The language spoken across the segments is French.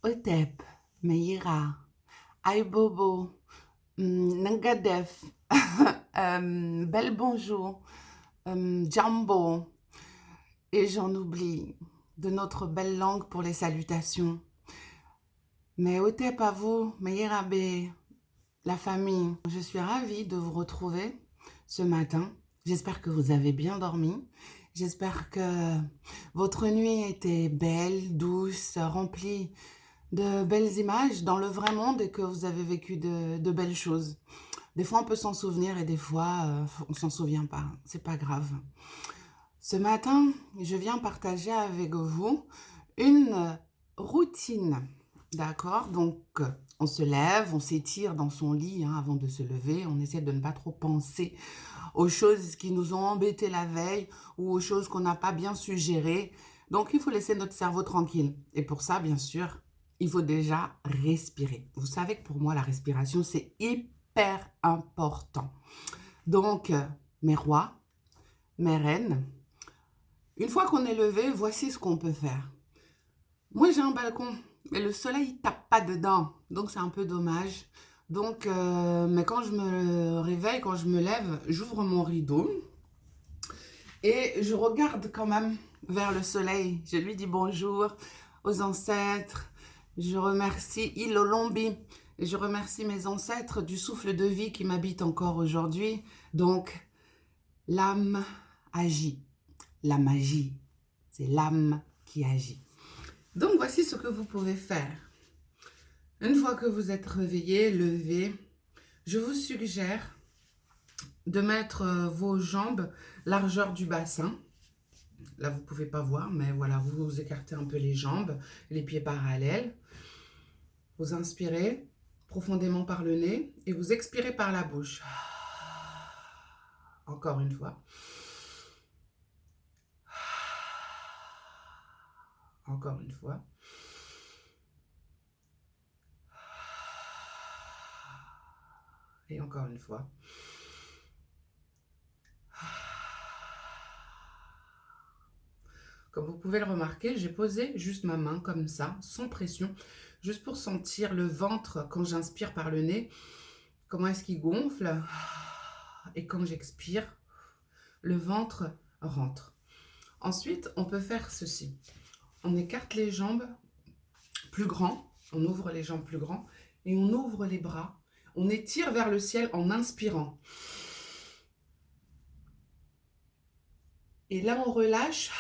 Otep, Meira, Bobo, Nangadef, Bel Bonjour, Jambo, et j'en oublie, de notre belle langue pour les salutations. Mais Otep à vous, Meira B, la famille. Je suis ravie de vous retrouver ce matin. J'espère que vous avez bien dormi. J'espère que votre nuit était belle, douce, remplie de belles images dans le vrai monde et que vous avez vécu de belles choses. Des fois, on peut s'en souvenir et des fois, on s'en souvient pas. C'est pas grave. Ce matin, je viens partager avec vous une routine. D'accord? Donc, on se lève, on s'étire dans son lit avant de se lever. On essaie de ne pas trop penser aux choses qui nous ont embêtés la veille ou aux choses qu'on n'a pas bien suggérées. Donc, il faut laisser notre cerveau tranquille. Et pour ça, bien sûr, il faut déjà respirer. Vous savez que pour moi, la respiration, c'est hyper important. Donc, mes rois, mes reines, une fois qu'on est levé, voici ce qu'on peut faire. Moi, j'ai un balcon, mais le soleil ne tape pas dedans, donc c'est un peu dommage. Donc, mais quand je me réveille, quand je me lève, j'ouvre mon rideau et je regarde quand même vers le soleil. Je lui dis bonjour aux ancêtres. Je remercie Ilolombi. Et je remercie mes ancêtres du souffle de vie qui m'habite encore aujourd'hui. Donc, l'âme agit. La magie, c'est l'âme qui agit. Donc, voici ce que vous pouvez faire. Une fois que vous êtes réveillé, levé, je vous suggère de mettre vos jambes largeur du bassin. Là, vous ne pouvez pas voir, mais voilà, vous écartez un peu les jambes, les pieds parallèles. Vous inspirez profondément par le nez et vous expirez par la bouche. Encore une fois. Encore une fois. Et encore une fois. Comme vous pouvez le remarquer, j'ai posé juste ma main comme ça, sans pression, juste pour sentir le ventre quand j'inspire par le nez. Comment est-ce qu'il gonfle? Et quand j'expire, le ventre rentre. Ensuite, on peut faire ceci. On écarte les jambes plus grands, on ouvre les jambes plus grands et on ouvre les bras. On étire vers le ciel en inspirant. Et là, on relâche.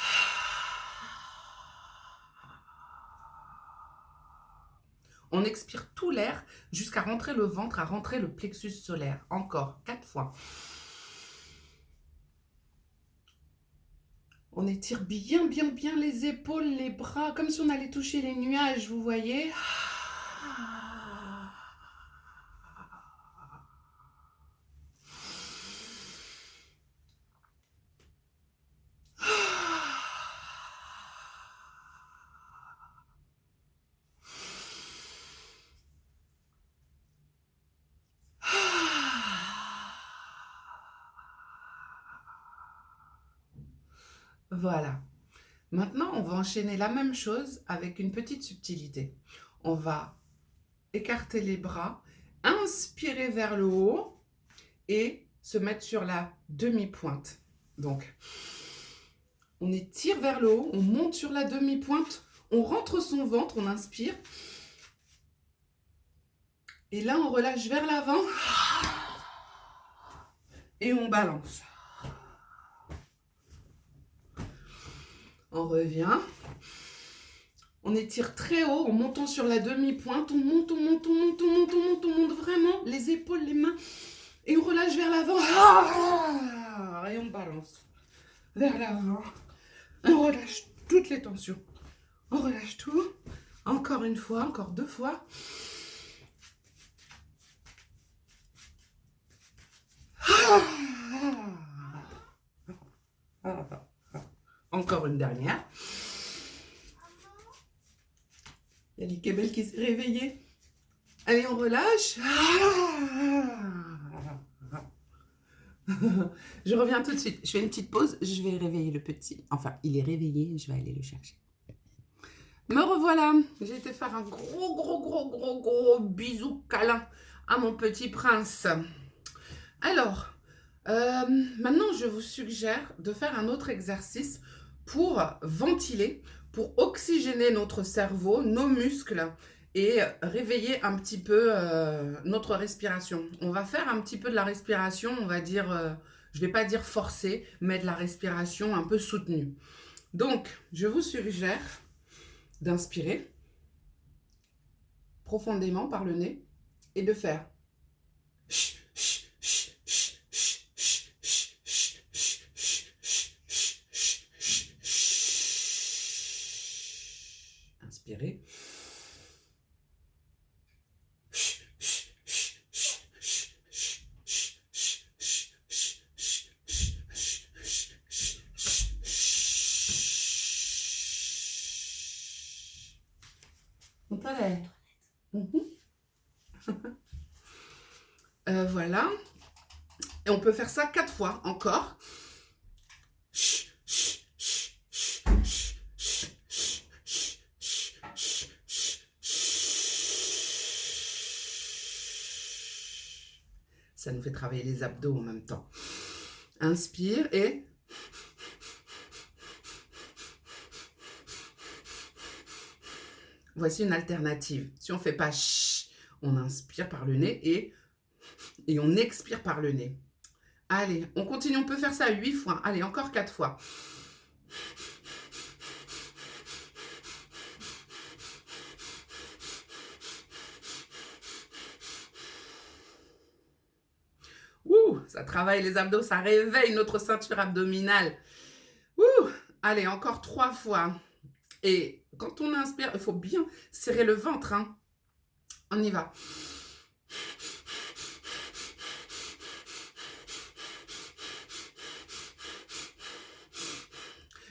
On expire tout l'air jusqu'à rentrer le ventre, à rentrer le plexus solaire. Encore 4 fois. On étire bien, bien, bien les épaules, les bras, comme si on allait toucher les nuages, vous voyez. Voilà. Maintenant, on va enchaîner la même chose avec une petite subtilité. On va écarter les bras, inspirer vers le haut et se mettre sur la demi-pointe. Donc, on étire vers le haut, on monte sur la demi-pointe, on rentre son ventre, on inspire. Et là, on relâche vers l'avant et on balance. On revient. On étire très haut en montant sur la demi-pointe. On monte, on monte, on monte, on monte, on monte, on monte vraiment. Les épaules, les mains. Et on relâche vers l'avant. Et on balance. Vers l'avant. On relâche toutes les tensions. On relâche tout. Encore une fois, encore 2 fois. Encore une dernière. Il y a l'Ikebel qui s'est réveillé. Allez, on relâche. Je reviens tout de suite. Je fais une petite pause. Je vais réveiller le petit. Enfin, il est réveillé. Je vais aller le chercher. Me revoilà. J'ai été faire un gros bisou câlin à mon petit prince. Alors, maintenant, je vous suggère de faire un autre exercice pour ventiler, pour oxygéner notre cerveau, nos muscles et réveiller un petit peu notre respiration. On va faire un petit peu de la respiration, on va dire, je ne vais pas dire forcée, mais de la respiration un peu soutenue. Donc, je vous suggère d'inspirer profondément par le nez et de faire inspirez. Voilà. Et on peut faire ça 4 fois encore. Ça nous fait travailler les abdos en même temps. Inspire et... Voici une alternative. Si on ne fait pas ch, on inspire par le nez et on expire par le nez. Allez, on continue. On peut faire ça 8 fois. Allez, encore 4 fois. Ouh, ça travaille les abdos, ça réveille notre ceinture abdominale. Ouh, allez, encore 3 fois. Et quand on inspire, il faut bien serrer le ventre. Hein. On y va.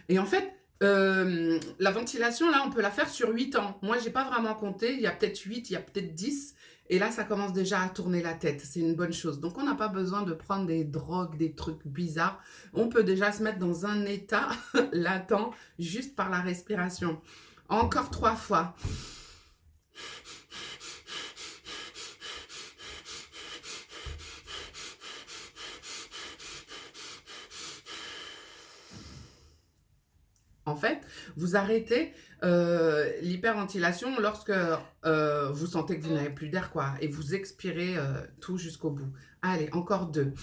Et en fait, la ventilation, là, on peut la faire sur 8 ans. Moi, je n'ai pas vraiment compté. Il y a peut-être 8, il y a peut-être 10. Et là, ça commence déjà à tourner la tête. C'est une bonne chose. Donc, on n'a pas besoin de prendre des drogues, des trucs bizarres. On peut déjà se mettre dans un état latent juste par la respiration. Encore 3 fois. En fait, vous arrêtez l'hyperventilation lorsque vous sentez que vous n'avez plus d'air, quoi. Et vous expirez tout jusqu'au bout. Allez, encore 2.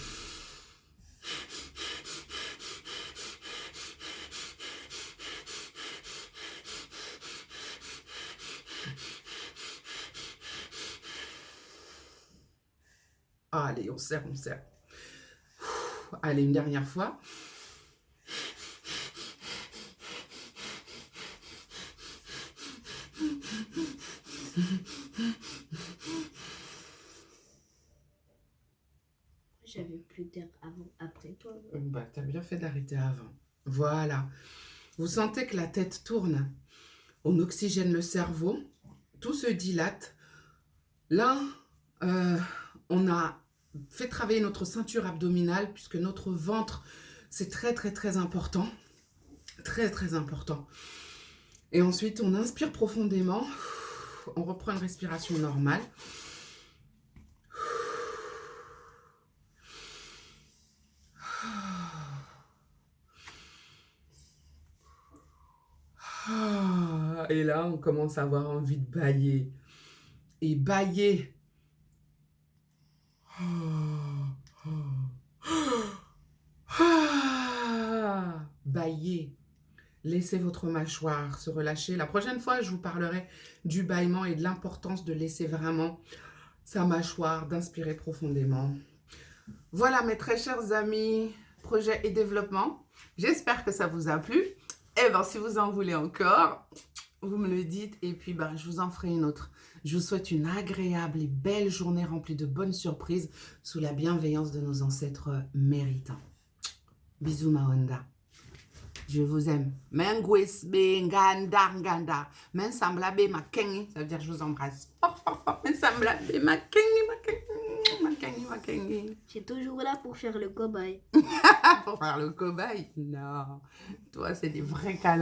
Allez, on serre, on serre. Allez, une dernière fois. J'avais plus d'air avant, après toi. Bah, t'as bien fait d'arrêter avant. Voilà. Vous sentez que la tête tourne. On oxygène le cerveau. Tout se dilate. Là, on a fait travailler notre ceinture abdominale puisque notre ventre, c'est très important. Très important. Et ensuite, on inspire profondément. On reprend une respiration normale. Et là, on commence à avoir envie de bâiller. Et bâiller. Bâiller. Laissez votre mâchoire se relâcher. La prochaine fois, je vous parlerai du bâillement et de l'importance de laisser vraiment sa mâchoire, d'inspirer profondément. Voilà mes très chers amis, projet et développement. J'espère que ça vous a plu. Et bien, si vous en voulez encore, vous me le dites et puis je vous en ferai une autre. Je vous souhaite une agréable et belle journée remplie de bonnes surprises sous la bienveillance de nos ancêtres méritants. Bisous Mahonda. Je vous aime. Mengwis be nganda nganda. Mensambla be makengi. Ça veut dire je vous embrasse. Fort. Mensambla be makengi. J'ai toujours là pour faire le cobaye. Pour faire le cobaye? Non. Toi, c'est des vrais câlins.